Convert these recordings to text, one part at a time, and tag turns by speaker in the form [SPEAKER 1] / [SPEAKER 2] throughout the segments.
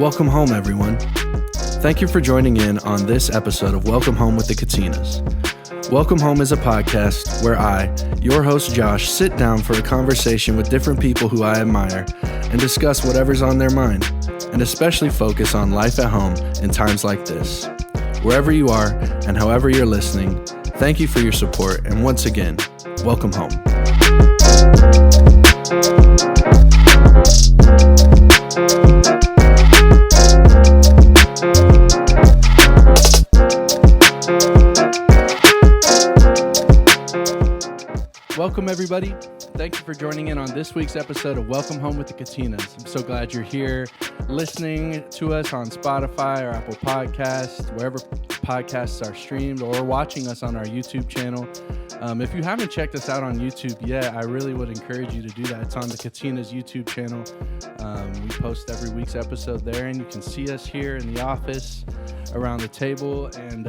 [SPEAKER 1] Welcome home, everyone. Thank you for joining in on this episode of Welcome Home with the Katinas. Welcome Home is a podcast where I, your host Josh, sit down for a conversation with different people who I admire and discuss whatever's on their mind, and especially focus on life at home in times like this. Wherever you are and however you're listening, thank you for your support, and once again, welcome home. Welcome, everybody. Thank you for joining in on this week's episode of Welcome Home with the Katinas. I'm so glad you're here listening to us on Spotify or Apple Podcasts, wherever podcasts are streamed, or watching us on our YouTube channel. If you haven't checked us out on YouTube yet, I really would encourage you to do that. It's on the Katinas YouTube channel. We post every week's episode there, and you can see us here in the office around the table. And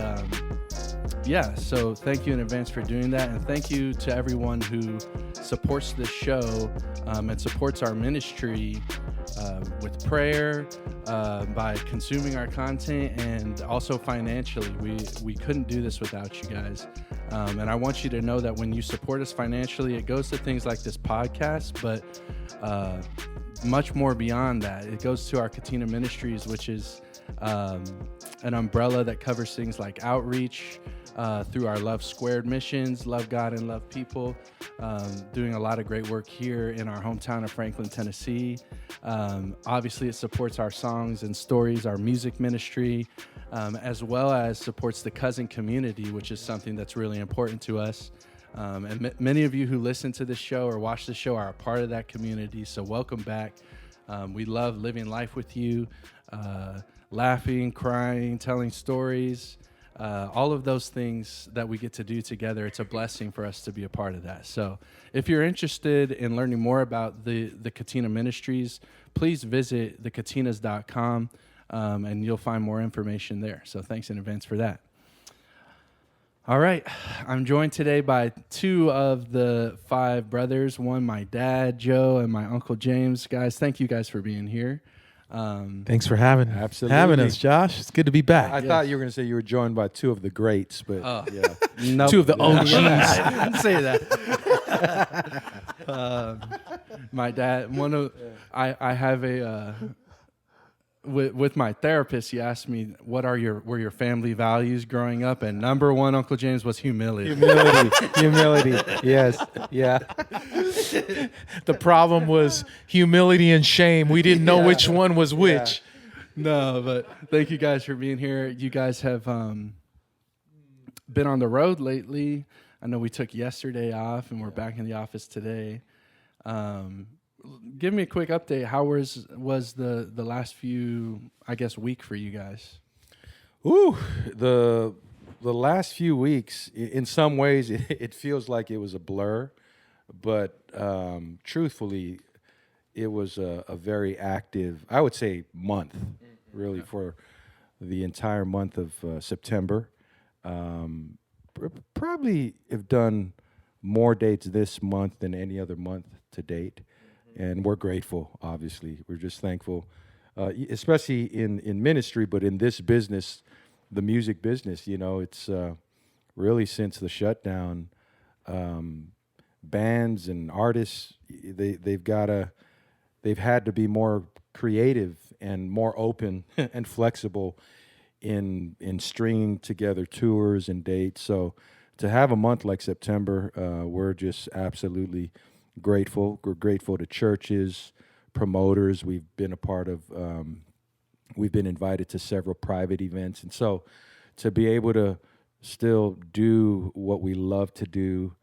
[SPEAKER 1] so thank you in advance for doing that. And thank you to everyone who supports this show and supports our ministry with prayer, by consuming our content, and also financially. We couldn't do this without you guys. And I want you to know that when you support us financially, it goes to things like this podcast, but much more beyond that. It goes to our Katina Ministries, which is an umbrella that covers things like outreach, through our Love Squared missions, Love God and Love People, doing a lot of great work here in our hometown of Franklin, Tennessee. Obviously, it supports our songs and stories, our music ministry, as well as supports the cousin community, which is something that's really important to us. And many of you who listen to this show or watch the show are a part of that community, so welcome back. We love living life with you, laughing, crying, telling stories. All of those things that we get to do together, it's a blessing for us to be a part of that. So if you're interested in learning more about the Katina Ministries, please visit thekatinas.com, and you'll find more information there. So thanks in advance for that. All right, I'm joined today by two of the five brothers. One, my dad, Joe, and my uncle, James. Guys, thank you guys for being here.
[SPEAKER 2] Thanks for having us, Josh. It's good to be back.
[SPEAKER 3] I thought you were going to say you were joined by two of the greats, but
[SPEAKER 1] Nope.
[SPEAKER 2] Two of the OGs.
[SPEAKER 1] I didn't say that. My dad, I have a with my therapist. He asked me what were your family values growing up, and number one, Uncle James, was humility.
[SPEAKER 3] Humility. Yes, yeah.
[SPEAKER 2] The problem was humility and shame. We didn't know which one was which.
[SPEAKER 1] No, but thank you guys for being here. You guys have been on the road lately. I know we took yesterday off, and we're back in the office today. Give me a quick update. How was the last few, week for you guys?
[SPEAKER 3] The last few weeks, in some ways, it feels like it was a blur, but truthfully, it was a very active, I would say, month, really, for the entire month of September. Probably have done more dates this month than any other month to date. And we're grateful, obviously. We're just thankful, especially in ministry, but in this business, the music business, it's really since the shutdown, bands and artists, they've had to be more creative and more open and flexible in stringing together tours and dates. So to have a month like September, we're just absolutely grateful. We're grateful to churches, promoters. We've been a part of, we've been invited to several private events. And so to be able to still do what we love to do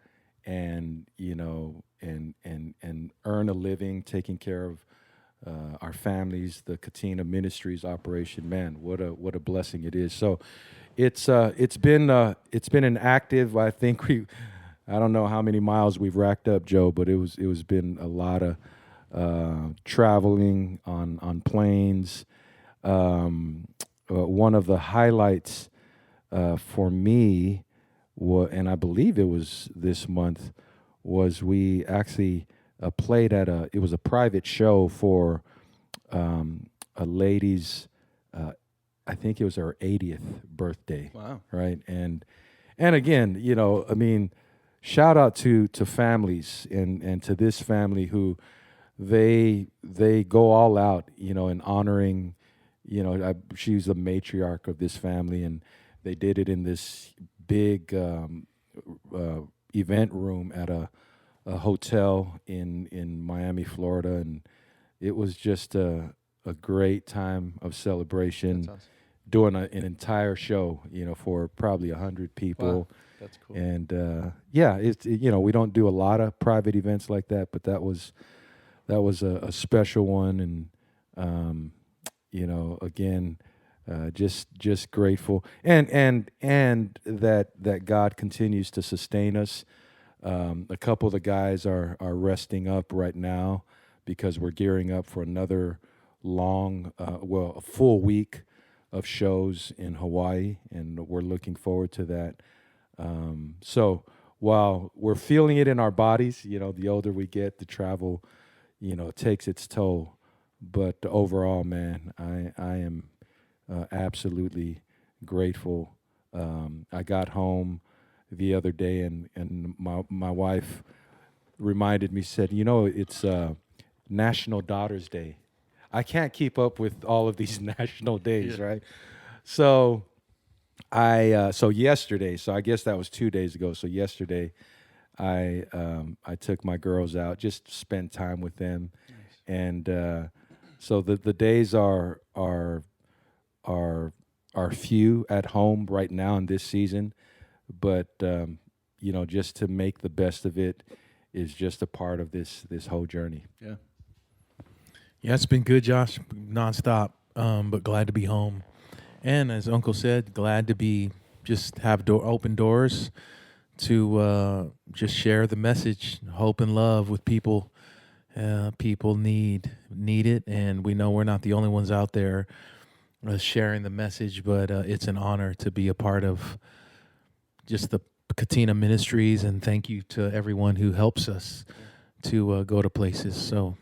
[SPEAKER 3] and, and earn a living, taking care of our families, the Katina Ministries operation, man, what a blessing it is. So it's been an active, I think I don't know how many miles we've racked up, Joe, but it was been a lot of traveling on planes. One of the highlights for me, and I believe it was this month, was we actually played at it was a private show for a lady's, I think it was her 80th birthday.
[SPEAKER 1] Wow.
[SPEAKER 3] Right. And again, I mean, shout out to families and to this family who they go all out, in honoring, she's the matriarch of this family, and they did it in this big event room at a hotel in Miami, Florida, and it was just a great time of celebration.
[SPEAKER 1] That's awesome.
[SPEAKER 3] Doing an entire show, for probably 100 people.
[SPEAKER 1] Wow. That's cool.
[SPEAKER 3] And we don't do a lot of private events like that, but that was a special one, and again, just grateful, and that God continues to sustain us. A couple of the guys are resting up right now because we're gearing up for another long, a full week of shows in Hawaii, and we're looking forward to that. So while we're feeling it in our bodies, the older we get, the travel, takes its toll. But overall, man, I am absolutely grateful. I got home the other day, and my wife reminded me, said, it's National Daughters Day. I can't keep up with all of these national days, right? So so yesterday, so I guess that was 2 days ago. So yesterday, I took my girls out, just spent time with them, and so the days are few at home right now in this season, but just to make the best of it is just a part of this whole journey.
[SPEAKER 1] Yeah.
[SPEAKER 2] Yeah, it's been good, Josh, nonstop, but glad to be home. And as Uncle said, glad to be have open doors to just share the message, hope and love with people. People need it, and we know we're not the only ones out there sharing the message, but it's an honor to be a part of just the Katina Ministries, and thank you to everyone who helps us to go to places. So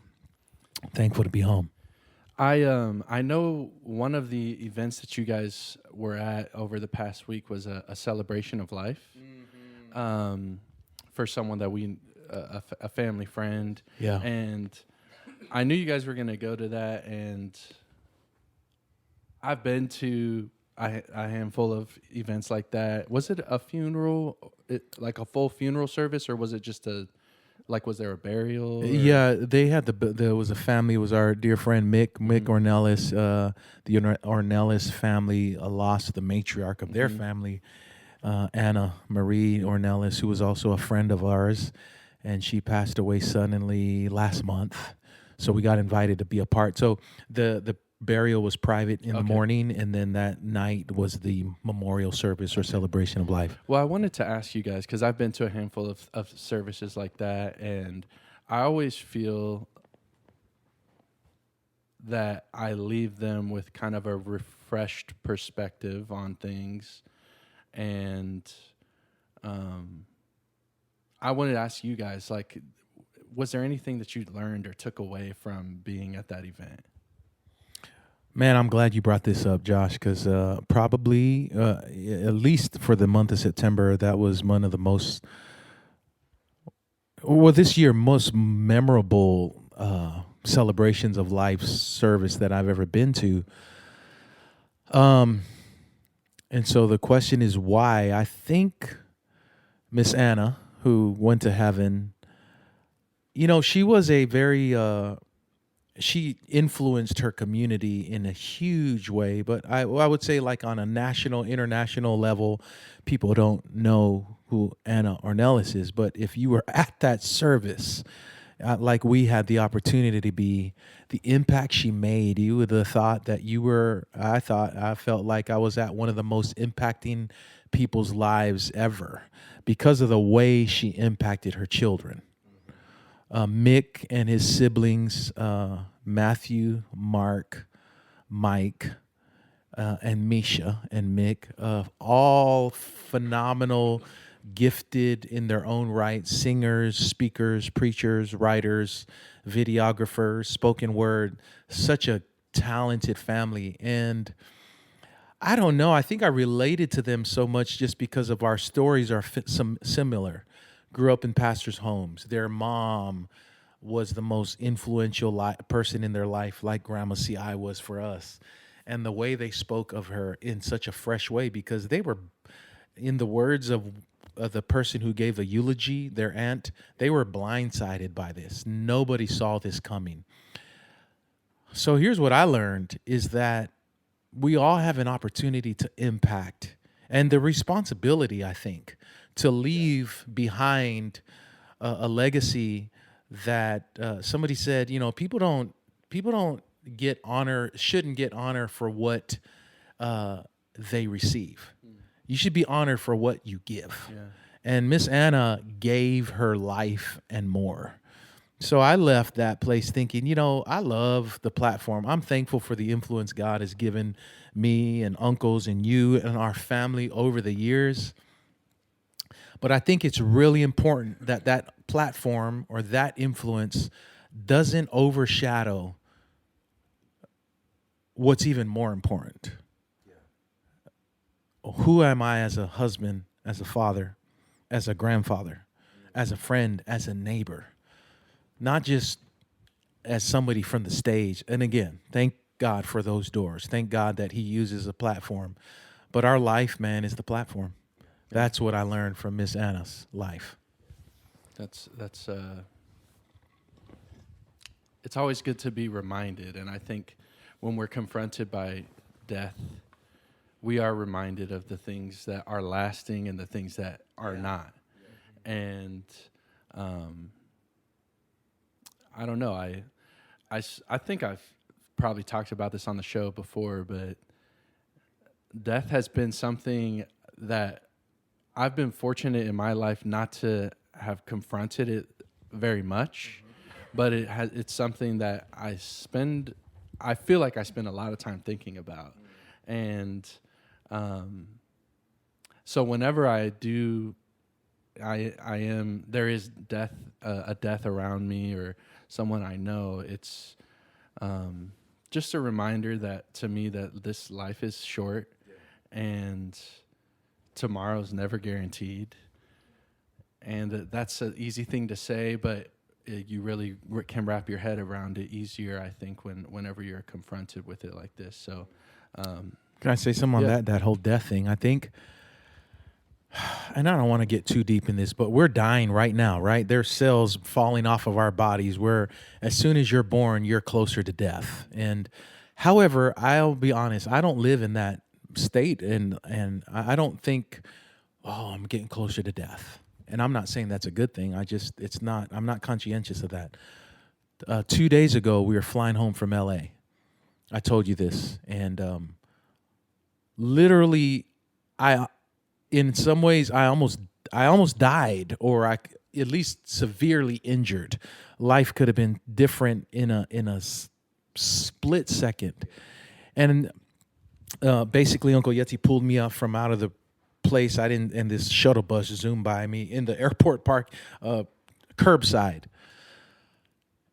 [SPEAKER 2] thankful to be home.
[SPEAKER 1] I know one of the events that you guys were at over the past week was a celebration of life, for someone that a family friend.
[SPEAKER 2] Yeah.
[SPEAKER 1] And I knew you guys were going to go to that, and I've been to a handful of events like that. Was it a funeral, like a full funeral service, or was it just was there a burial? Or?
[SPEAKER 2] Yeah, they had there was a family. It was our dear friend Mick Ornelis. The Ornelis family lost the matriarch of their family, Anna Marie Ornelis, who was also a friend of ours, and she passed away suddenly last month. So we got invited to be a part. So the burial was private in the morning, and then that night was the memorial service or celebration of life.
[SPEAKER 1] Well, I wanted to ask you guys, because I've been to a handful of services like that, and I always feel that I leave them with kind of a refreshed perspective on things. And I wanted to ask you guys, was there anything that you learned or took away from being at that event?
[SPEAKER 2] Man, I'm glad you brought this up, Josh, because probably, at least for the month of September, that was one of the most memorable celebrations of life service that I've ever been to. And so the question is why. I think Miss Anna, who went to heaven, she was a very... she influenced her community in a huge way, but I would say on a national, international level, people don't know who Anna Ornelis is. But if you were at that service, like we had the opportunity to be, the impact she made, you would have thought that I felt like I was at one of the most impacting people's lives ever because of the way she impacted her children. Mick and his siblings, Matthew, Mark, Mike, and Misha and Mick, all phenomenal, gifted in their own right, singers, speakers, preachers, writers, videographers, spoken word, such a talented family. And I don't know, I think I related to them so much just because of our stories are some similar. Grew up in pastors' homes. Their mom was the most influential person in their life, like Grandma CI was for us. And the way they spoke of her in such a fresh way, because they were, in the words of the person who gave a eulogy, their aunt, they were blindsided by this. Nobody saw this coming. So here's what I learned is that we all have an opportunity to impact and the responsibility, I think, to leave behind a legacy that somebody said, people don't get honor, shouldn't get honor for what they receive. You should be honored for what you give. Yeah. And Miss Anna gave her life and more. So I left that place thinking, I love the platform. I'm thankful for the influence God has given me and uncles and you and our family over the years. But I think it's really important that that platform or that influence doesn't overshadow what's even more important. Yeah. Who am I as a husband, as a father, as a grandfather, as a friend, as a neighbor? Not just as somebody from the stage. And again, thank God for those doors. Thank God that he uses a platform. But our life, man, is the platform. That's what I learned from Miss Anna's life.
[SPEAKER 1] That's it's always good to be reminded. And I think when we're confronted by death, we are reminded of the things that are lasting and the things that are not. And I don't know. I think I've probably talked about this on the show before, but death has been something that I've been fortunate in my life not to have confronted it very much, but it's something that I feel like I spend a lot of time thinking about. And so whenever I do, there is death, a death around me or someone I know, it's just a reminder that to me that this life is short and tomorrow's never guaranteed. And that's an easy thing to say, but you really can wrap your head around it easier, I think, whenever you're confronted with it like this. So
[SPEAKER 2] can I say something on that whole death thing? I think, and I don't want to get too deep in this, but we're dying right now, right? There's cells falling off of our bodies where as soon as you're born, you're closer to death. And however, I'll be honest, I don't live in that state, and I don't think, I'm getting closer to death. And I'm not saying that's a good thing. I'm not conscientious of that. 2 days ago, we were flying home from LA. I told you this. And literally, in some ways, I almost died, or at least severely injured. Life could have been different in a split second. And basically, Uncle Yeti pulled me up from out of the place. And this shuttle bus zoomed by me in the airport park, curbside.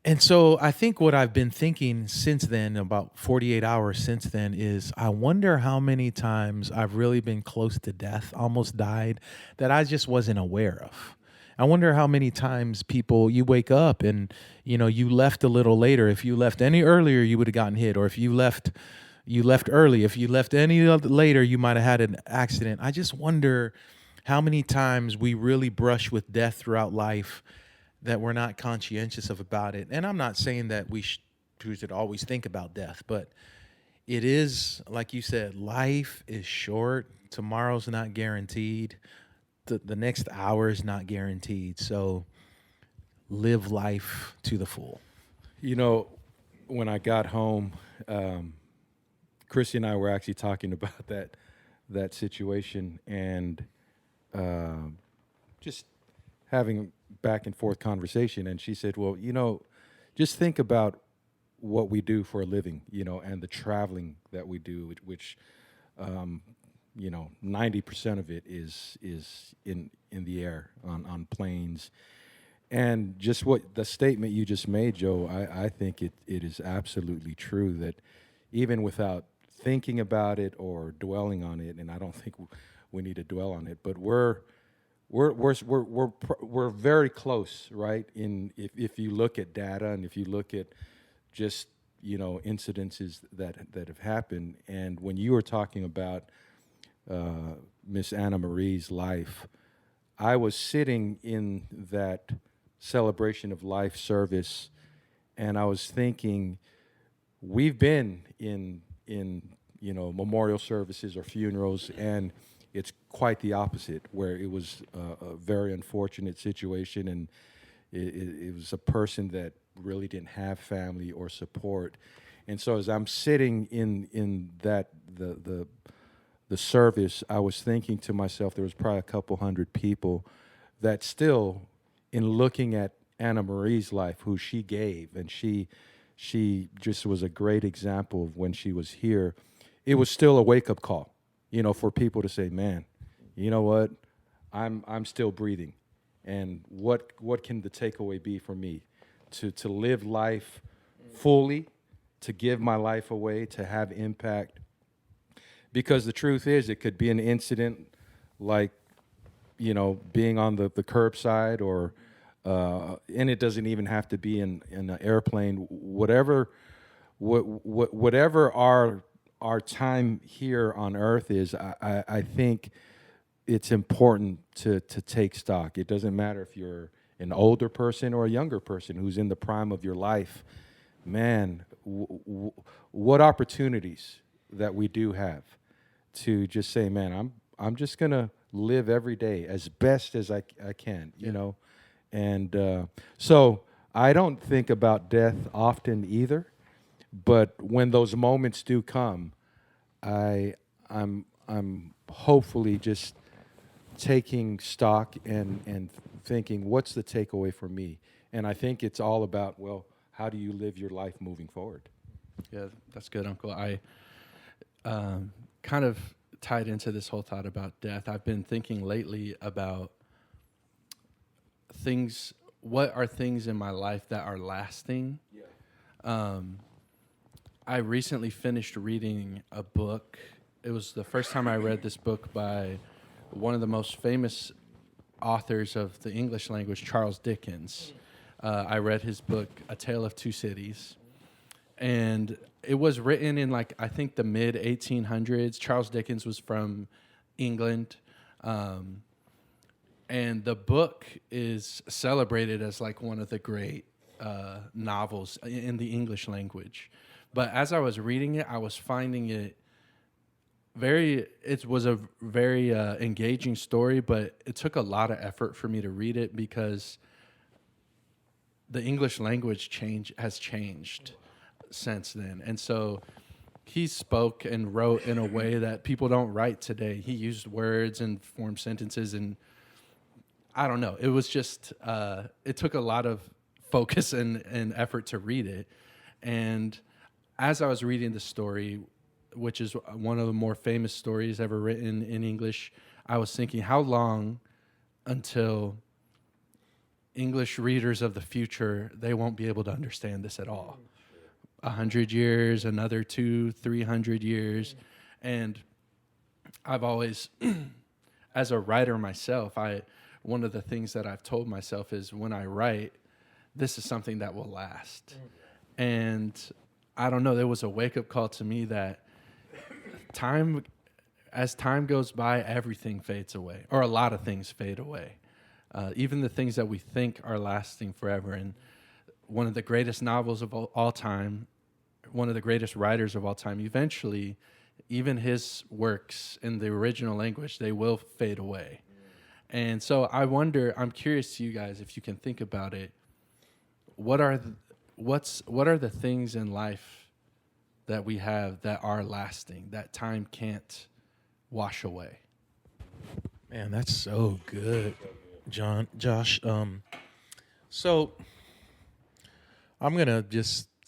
[SPEAKER 2] And so I think what I've been thinking since then, about 48 hours since then, is I wonder how many times I've really been close to death, almost died, that I just wasn't aware of. I wonder how many times you wake up and, you left a little later. If you left any earlier, you would have gotten hit. Or if you left early. If you left any later, you might have had an accident. I just wonder how many times we really brush with death throughout life that we're not conscientious about it. And I'm not saying that we should always think about death, but it is, like you said, life is short. Tomorrow's not guaranteed. The next hour is not guaranteed. So live life to the full.
[SPEAKER 3] When I got home, Chrissy and I were actually talking about that situation and just having back and forth conversation. And she said, well, just think about what we do for a living, and the traveling that we do, which 90% of it is in the air on planes. And just what the statement you just made, Joe, I think it is absolutely true that, even without thinking about it or dwelling on it. And I don't think we need to dwell on it, but we're very close, right? In if you look at data and if you look at just incidences that have happened, and when you were talking about Miss Anna Marie's life, I was sitting in that celebration of life service, and I was thinking, we've been in memorial services or funerals, and it's quite the opposite, where it was a very unfortunate situation, and it was a person that really didn't have family or support. And so as I'm sitting in that the service, I was thinking to myself, there was probably a couple hundred people that still, in looking at Anna Marie's life, who she gave, and she just was a great example of when she was here, it was still a wake-up call, for people to say, man, you know what, I'm still breathing. And what can the takeaway be for me? To live life fully, to give my life away, to have impact. Because the truth is, it could be an incident like, being on the curbside, or and it doesn't even have to be in an airplane. Whatever our time here on earth is, I think it's important to take stock. It doesn't matter if you're an older person or a younger person who's in the prime of your life. Man, what opportunities that we do have to just say, man, I'm just gonna live every day as best as I can, and so I don't think about death often either, but when those moments do come, I'm hopefully just taking stock and thinking, what's the takeaway for me? And I think it's all about, well, how do you live your life moving forward?
[SPEAKER 1] Yeah, that's good, Uncle. I kind of tied into this whole thought about death. I've been thinking lately about things. What are things in my life that are lasting? Yeah. I recently finished reading a book. It was the first time I read this book by one of the most famous authors of the English language, Charles Dickens. I read his book, A Tale of Two Cities. And it was written in, I think the mid 1800s. Charles Dickens was from England. And the book is celebrated as one of the great novels in the English language. But as I was reading it, I was finding it was a very engaging story, but it took a lot of effort for me to read it because the English language has changed since then. And so he spoke and wrote in a way that people don't write today. He used words and formed sentences, and I don't know. It was just, it took a lot of focus and effort to read it. And as I was reading the story, which is one of the more famous stories ever written in English, I was thinking, how long until English readers of the future, they won't be able to understand this at all? 100 years, another 200-300 years. And I've always, as a writer myself, one of the things that I've told myself is, when I write, this is something that will last. And I don't know, there was a wake-up call to me that as time goes by, everything fades away, or a lot of things fade away. Even the things that we think are lasting forever. And one of the greatest novels of all time, one of the greatest writers of all time, eventually, even his works in the original language, they will fade away. And so I'm curious to you guys, if you can think about it, what are the things in life that we have that are lasting, that time can't wash away?
[SPEAKER 2] Man, that's so good, Josh. So I'm gonna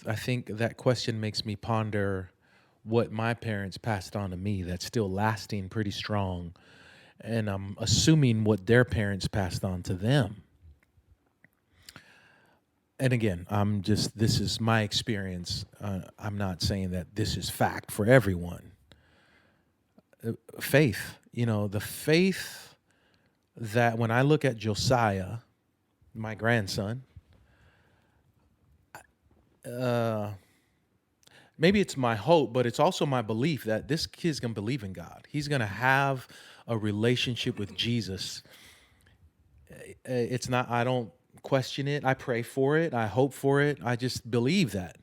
[SPEAKER 2] I think that question makes me ponder what my parents passed on to me that's still lasting pretty strong, and I'm assuming what their parents passed on to them. and again, this is my experience. I'm not saying that this is fact for everyone. Faith, the faith that when I look at Josiah, my grandson, maybe it's my hope, but it's also my belief that this kid's going to believe in God. He's going to have a relationship with Jesus. It's not, I don't question it. I pray for it. I hope for it. I just believe that.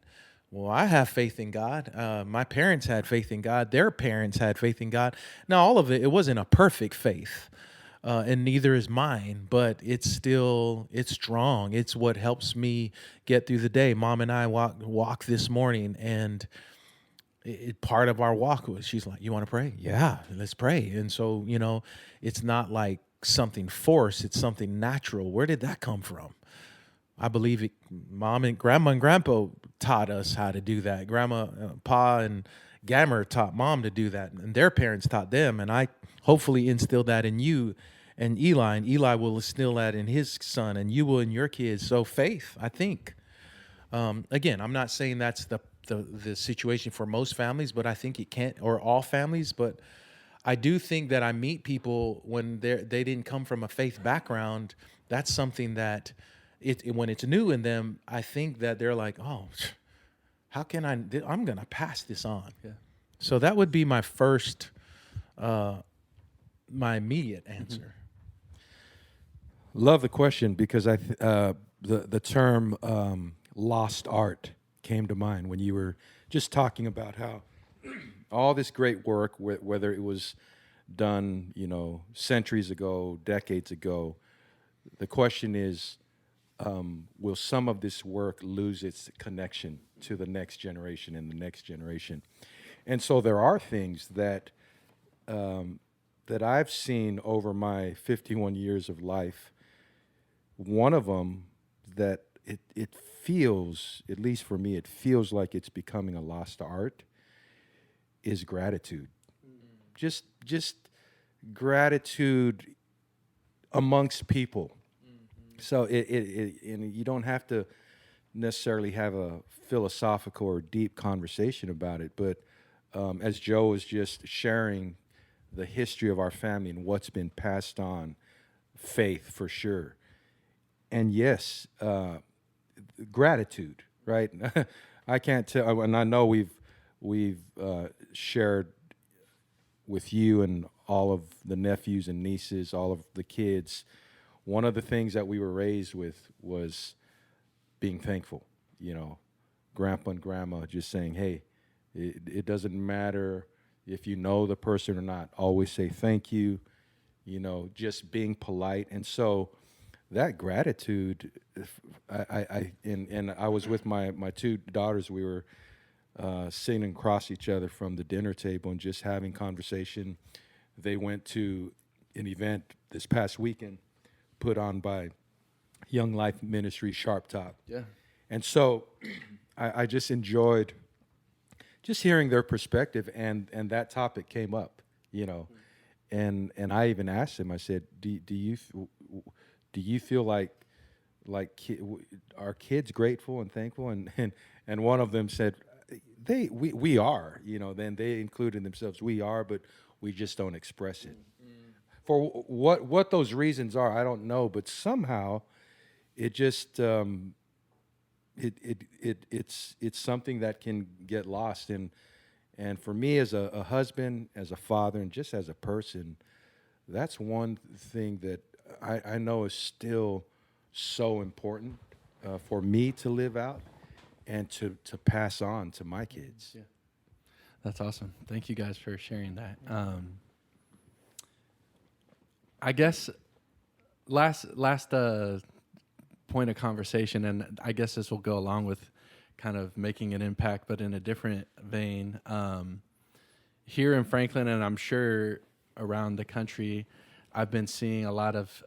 [SPEAKER 2] Well, I have faith in God. My parents had faith in God. Their parents had faith in God. Now, all of it wasn't a perfect faith, and neither is mine, but it's strong. It's what helps me get through the day. Mom and I walk this morning, and part of our walk was, she's like, "You want to pray? Yeah, let's pray." And so, it's not like something forced. It's something natural. Where did that come from? I believe Mom and Grandma and Grandpa taught us how to do that. Grandma, Pa, and Gammer taught Mom to do that, and their parents taught them. And I hopefully instilled that in you and Eli will instill that in his son, and you will in your kids. So faith, I think. Again, I'm not saying that's the situation for most families, but I think it can't, or all families. But I do think that I meet people when they didn't come from a faith background. That's something that when it's new in them, I think that they're like, oh, how can I'm going to pass this on. Yeah. So that would be my first, my immediate answer.
[SPEAKER 3] Love the question, because the term lost art came to mind when you were just talking about how all this great work, whether it was done, centuries ago, decades ago, the question is, will some of this work lose its connection to the next generation and the next generation? And so there are things that that I've seen over my 51 years of life. One of them that it feels, at least for me, it feels like it's becoming a lost art, is gratitude. Just gratitude amongst people. So and you don't have to necessarily have a philosophical or deep conversation about it, but as Joe was just sharing the history of our family and what's been passed on, faith for sure, and yes, gratitude, right? I can't tell, and I know we've shared with you and all of the nephews and nieces, all of the kids. One of the things that we were raised with was being thankful. Grandpa and Grandma just saying, hey, it doesn't matter if you know the person or not, always say thank you, just being polite. And so that gratitude, I was with my two daughters. We were sitting across each other from the dinner table and just having conversation. They went to an event this past weekend put on by Young Life Ministry Sharp Top.
[SPEAKER 1] Yeah.
[SPEAKER 3] And so I just enjoyed just hearing their perspective, and that topic came up, and I even asked them, I said, do you feel like are kids grateful and thankful? And one of them said, we are, then they included themselves, we are, but we just don't express it. For what those reasons are, I don't know, but somehow it just it's something that can get lost. And for me as a husband, as a father, and just as a person, that's one thing that I know is still so important for me to live out and to pass on to my kids.
[SPEAKER 1] Yeah. That's awesome. Thank you guys for sharing that. I guess last point of conversation, and I guess this will go along with kind of making an impact, but in a different vein. Here in Franklin, and I'm sure around the country, I've been seeing a lot of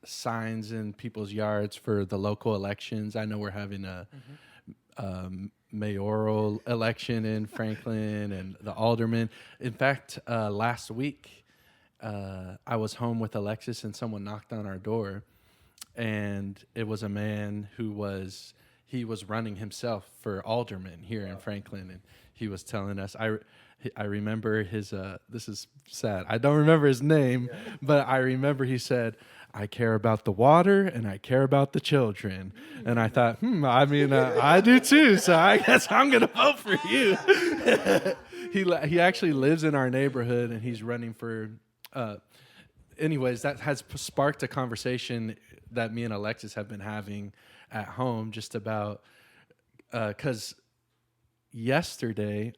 [SPEAKER 1] signs in people's yards for the local elections. I know we're having a mayoral election in Franklin and the alderman. In fact, last week, I was home with Alexis and someone knocked on our door, and it was a man who was he was running himself for alderman here in Franklin, and he was telling us, I remember his, this is sad, I don't remember his name, but I remember he said, I care about the water and I care about the children. And I thought, I mean, I do too, so I guess I'm going to vote for you. He actually lives in our neighborhood, and he's running for, anyways, that has sparked a conversation that me and Alexis have been having at home just about, because yesterday,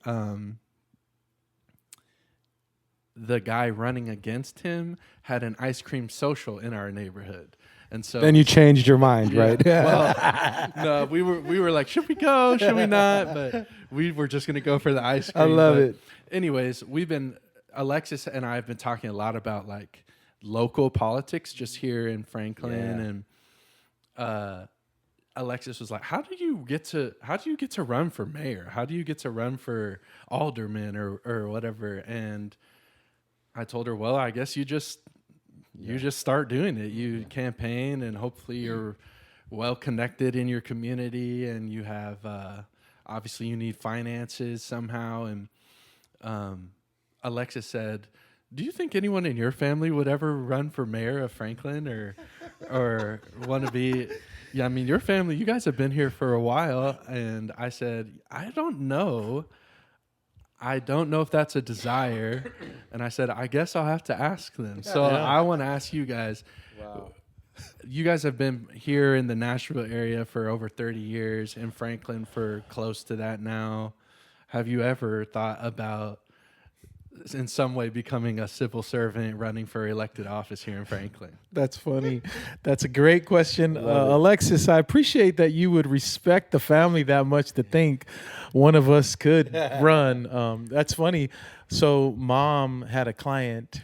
[SPEAKER 1] the guy running against him had an ice cream social in our neighborhood. And so
[SPEAKER 3] Then you changed your mind, right?
[SPEAKER 1] Well, no, we were like, should we go? Should we not? But we were just going to go for the ice cream.
[SPEAKER 3] I love it.
[SPEAKER 1] Anyways, Alexis and I have been talking a lot about like local politics just here in Franklin. And Alexis was like, how do you get to run for mayor? How do you get to run for alderman or whatever? And I told her, well, I guess you just start doing it. You campaign, and hopefully you're well connected in your community, and you have obviously you need finances somehow. And Alexis said, do you think anyone in your family would ever run for mayor of Franklin or want to be? Yeah, I mean, your family, you guys have been here for a while. And I said, I don't know. I don't know if that's a desire. And I said, I guess I'll have to ask them. So I want to ask you guys. Wow. You guys have been here in the Nashville area for over 30 years, in Franklin for close to that now. Have you ever thought about, in some way, becoming a civil servant running for elected office here in Franklin?
[SPEAKER 2] That's funny. That's a great question. Alexis, I appreciate that you would respect the family that much to think one of us could run. That's funny. So Mom had a client,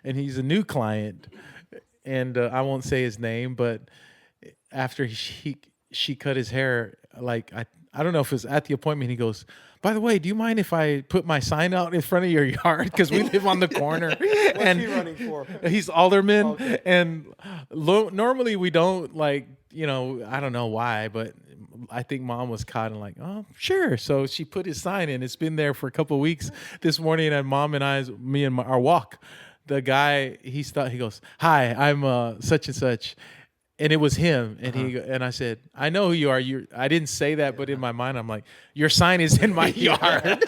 [SPEAKER 2] and he's a new client, and I won't say his name, but after she cut his hair, like I don't know if it was at the appointment, he goes, by the way, do you mind if I put my sign out in front of your yard? Because we live on the corner.
[SPEAKER 3] What's he running for?
[SPEAKER 2] He's alderman.
[SPEAKER 3] Okay.
[SPEAKER 2] And normally we don't, like, I don't know why, but I think Mom was caught and like, oh, sure. So she put his sign in. It's been there for a couple of weeks. This morning at Mom and our walk, the guy, he goes, hi, I'm such and such. And it was him, and and I said, I know who you are. I didn't say that, but in my mind, I'm like, your sign is in my yard.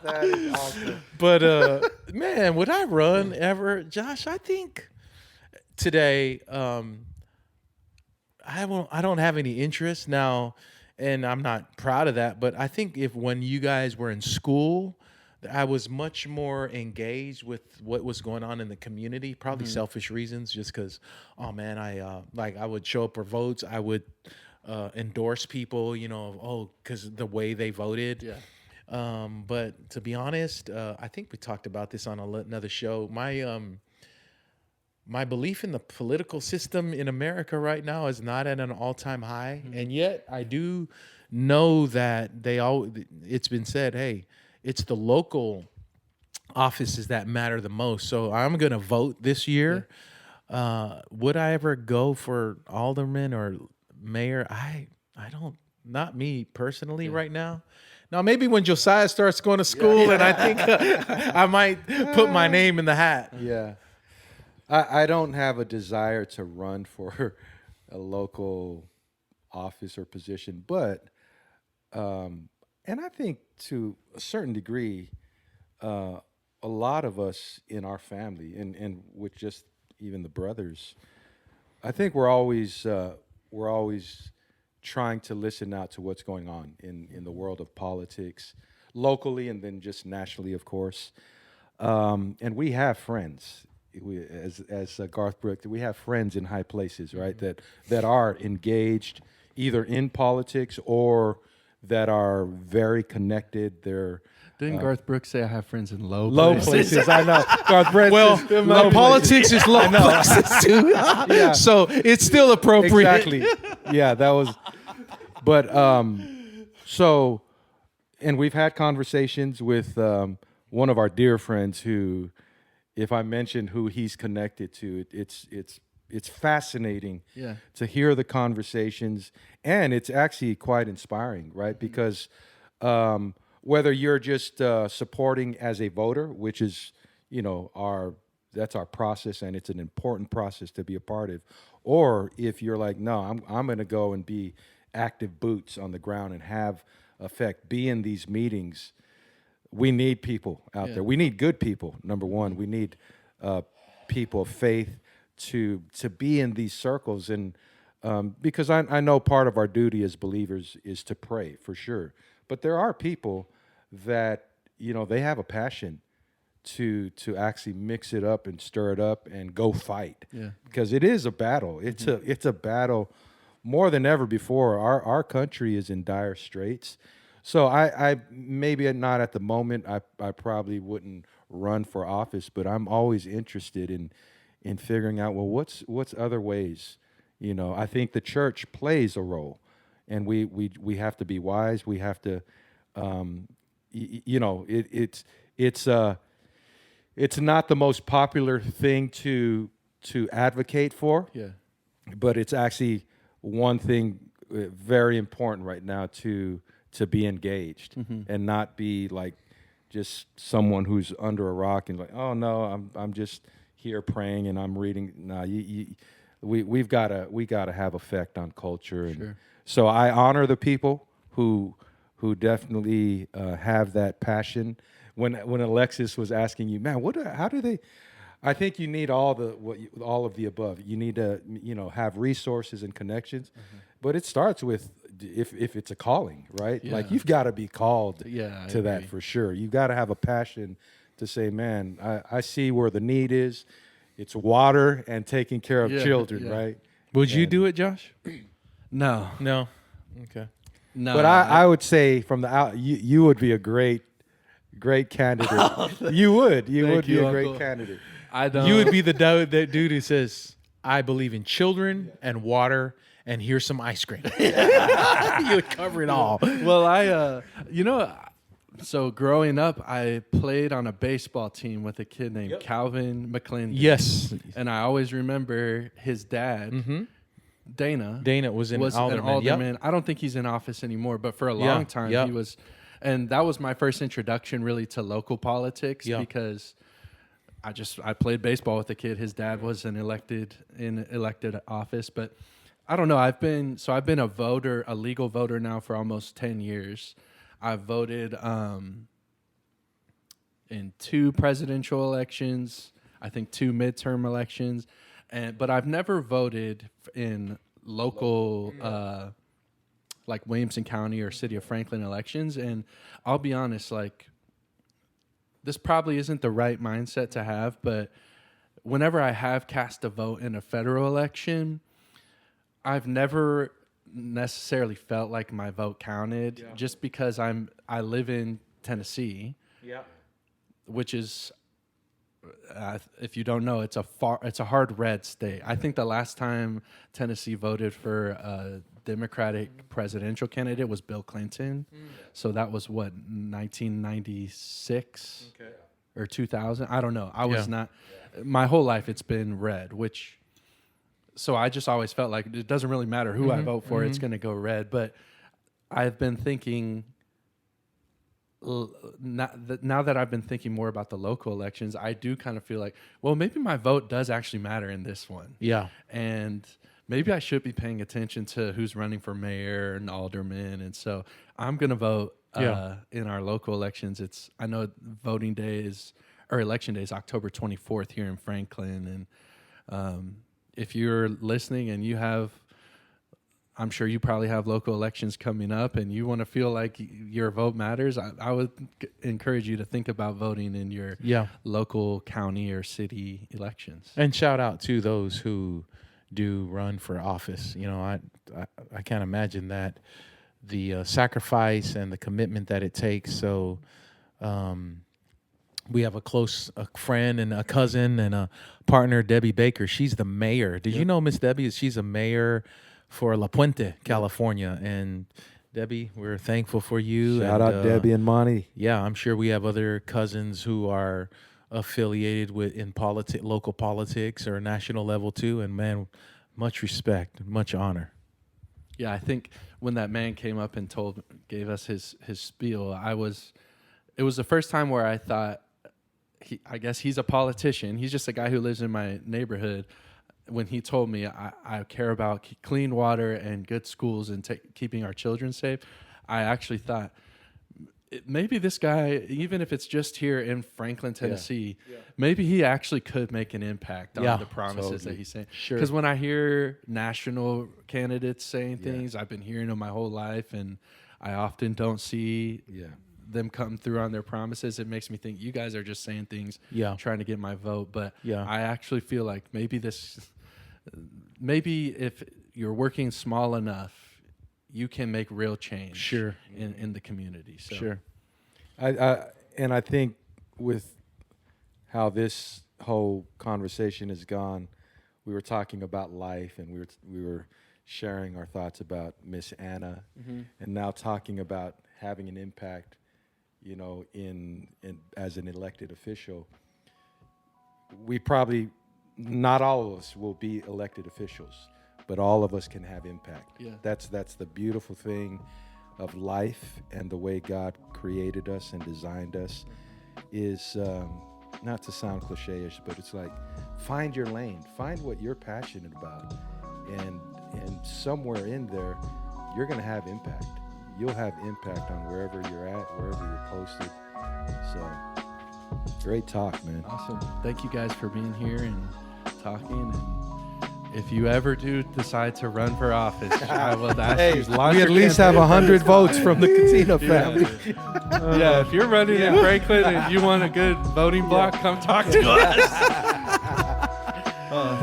[SPEAKER 3] That is awesome.
[SPEAKER 2] But man, would I run ever, Josh? I think today, I don't have any interest now, and I'm not proud of that. But I think when you guys were in school, I was much more engaged with what was going on in the community, probably selfish reasons, just because, oh man, I would show up for votes. I would endorse people, because the way they voted. Yeah. But to be honest, I think we talked about this on another show. My belief in the political system in America right now is not at an all-time high. And yet I do know that it's been said, hey, it's the local offices that matter the most. So I'm going to vote this year. Yeah. Would I ever go for alderman or mayor? I don't, not me personally right now. Now, maybe when Josiah starts going to school and I think I might put my name in the hat.
[SPEAKER 3] Yeah. I don't have a desire to run for a local office or position, but and I think to a certain degree, a lot of us in our family, and with just even the brothers, I think we're always trying to listen out to what's going on in the world of politics, locally and then just nationally, of course. And we have friends. As Garth Brooks, we have friends in high places, right? That are engaged either in politics or that are very connected.
[SPEAKER 1] Didn't Garth Brooks say I have friends in low
[SPEAKER 3] places? I know. Garth Brooks.
[SPEAKER 2] Well, politics is low places too. Yeah. So it's still appropriate.
[SPEAKER 3] Exactly. Yeah, that was. But so, and we've had conversations with one of our dear friends who, if I mention who he's connected to, it's it's fascinating
[SPEAKER 1] Yeah.
[SPEAKER 3] to hear the conversations, and it's actually quite inspiring, right? Because whether you're just supporting as a voter, which is, that's our process, and it's an important process to be a part of, or if you're like, no, I'm going to go and be active boots on the ground and have effect, be in these meetings. We need people out there. We need good people. Number one, we need people of faith to be in these circles, and because I know part of our duty as believers is to pray for sure, but there are people that they have a passion to actually mix it up and stir it up and go fight.
[SPEAKER 1] Yeah.
[SPEAKER 3] Because it is a battle. It's a battle more than ever before. Our country is in dire straits. So I maybe not at the moment. I probably wouldn't run for office, but I'm always interested in figuring out, well, what's other ways. I think the church plays a role, and we have to be wise. We have to, it's not the most popular thing to advocate for.
[SPEAKER 1] Yeah.
[SPEAKER 3] But it's actually one thing very important right now to be engaged and not be like just someone who's under a rock and like, oh no, I'm just here praying and I'm reading. No, we gotta have effect on culture, and so I honor the people who definitely have that passion. When Alexis was asking you, man, how do they? I think you need all of the above. You need to have resources and connections, but it starts with if it's a calling, right?
[SPEAKER 1] Yeah.
[SPEAKER 3] Like you've got to be called
[SPEAKER 1] I
[SPEAKER 3] to that
[SPEAKER 1] agree.
[SPEAKER 3] for sure. You've got to have a passion to say, man, I see where the need is. It's water and taking care of children, right?
[SPEAKER 2] Would you do it, Josh?
[SPEAKER 1] No.
[SPEAKER 2] No. Okay.
[SPEAKER 1] No.
[SPEAKER 3] But I would say from the out, you would be a great candidate. You would be
[SPEAKER 1] you,
[SPEAKER 3] a
[SPEAKER 1] Uncle.
[SPEAKER 3] great candidate.
[SPEAKER 1] I don't.
[SPEAKER 2] You would be the dude who says, I believe in children and water, and here's some ice cream. You would cover it all.
[SPEAKER 1] Well, so growing up, I played on a baseball team with a kid named Calvin McClendon.
[SPEAKER 2] Yes.
[SPEAKER 1] And I always remember his dad, Dana.
[SPEAKER 2] Dana was an alderman. Yep.
[SPEAKER 1] I don't think he's in office anymore, but for a long time he was. And that was my first introduction really to local politics because I played baseball with a kid. His dad was in elected office, but I don't know. I've been a legal voter now for almost 10 years. I've voted in 2 presidential elections, I think 2 midterm elections, but I've never voted in local like Williamson County or City of Franklin elections. And I'll be honest, like, this probably isn't the right mindset to have, but whenever I have cast a vote in a federal election, I've never necessarily felt like my vote counted just because I live in Tennessee, which is, if you don't know, it's a hard red state. I think the last time Tennessee voted for a Democratic presidential candidate was Bill Clinton. So that was 1996 or 2000. I don't know. I was not. My whole life it's been red, so I just always felt like it doesn't really matter who I vote for, it's going to go red. But I've been thinking, now that I've been thinking more about the local elections, I do kind of feel like, well, maybe my vote does actually matter in this one. Yeah. And maybe I should be paying attention to who's running for mayor and alderman. And so I'm going to vote in our local elections. I know election day is October 24th here in Franklin. And if you're listening and I'm sure you probably have local elections coming up and you want to feel like your vote matters, I would encourage you to think about voting in your local county or city elections.
[SPEAKER 2] And shout out to those who do run for office. I can't imagine that the sacrifice and the commitment that it takes. So we have a friend and a cousin and a partner, Debbie Baker. She's the mayor. Did you know Miss Debbie? She's a mayor for La Puente, California. And Debbie, we're thankful for you.
[SPEAKER 3] Shout out Debbie and Monty.
[SPEAKER 2] Yeah, I'm sure we have other cousins who are affiliated with in local politics or national level too. And man, much respect, much honor.
[SPEAKER 1] Yeah, I think when that man came up and gave us his spiel, it was the first time where I thought, I guess he's a politician. He's just a guy who lives in my neighborhood. When he told me I care about clean water and good schools and keeping our children safe, I actually thought, maybe this guy, even if it's just here in Franklin, Tennessee, maybe he actually could make an impact on the promises that he's saying.
[SPEAKER 2] Sure.
[SPEAKER 1] Because when I hear national candidates saying things, I've been hearing them my whole life, and I often don't see them come through on their promises. It makes me think you guys are just saying things, trying to get my vote. But I actually feel like maybe if you're working small enough, you can make real change in the community. So.
[SPEAKER 2] Sure.
[SPEAKER 3] I think with how this whole conversation has gone, we were talking about life, and we were sharing our thoughts about Miss Anna, and now talking about having an impact, you know, in as an elected official. We probably, not all of us will be elected officials, but all of us can have impact.
[SPEAKER 1] Yeah.
[SPEAKER 3] That's the beautiful thing of life and the way God created us and designed us is, not to sound cliche-ish, but it's like, find your lane, find what you're passionate about, and somewhere in there, you're going to have impact. You'll have impact on wherever you're at, wherever you're posted. So, great talk, man.
[SPEAKER 1] Awesome. Thank you guys for being here and talking. And if you ever do decide to run for office, I will ask you.
[SPEAKER 3] We at least have 100 votes from the Katina family.
[SPEAKER 1] Yeah, if you're running in Franklin and you want a good voting block, come talk to us.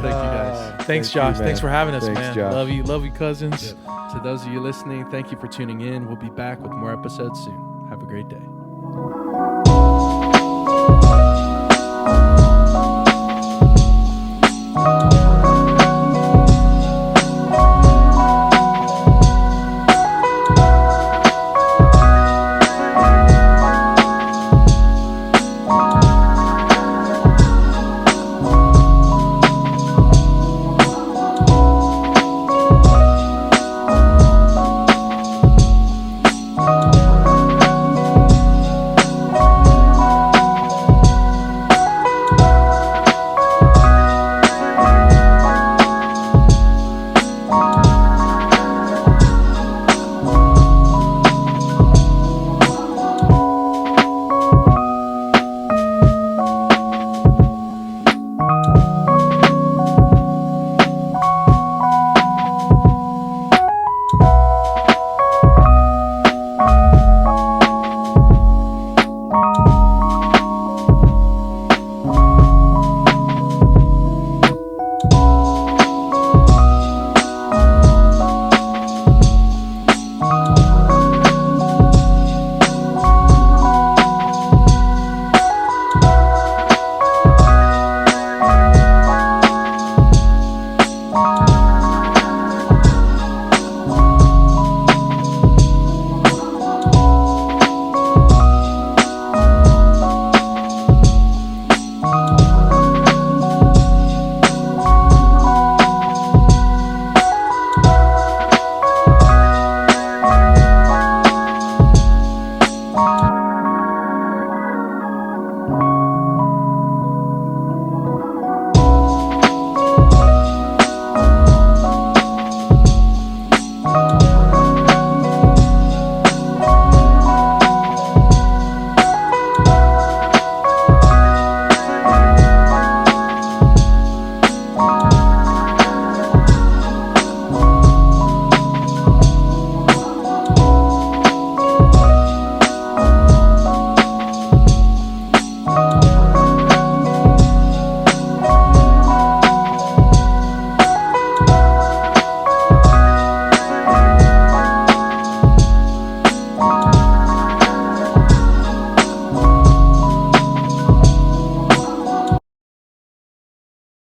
[SPEAKER 1] Thank you guys.
[SPEAKER 2] Thanks, Josh. Thanks for having us,
[SPEAKER 3] Thanks,
[SPEAKER 2] man.
[SPEAKER 3] Josh.
[SPEAKER 2] Love you, cousins.
[SPEAKER 1] To those of you listening, thank you for tuning in. We'll be back with more episodes soon. Have a great day.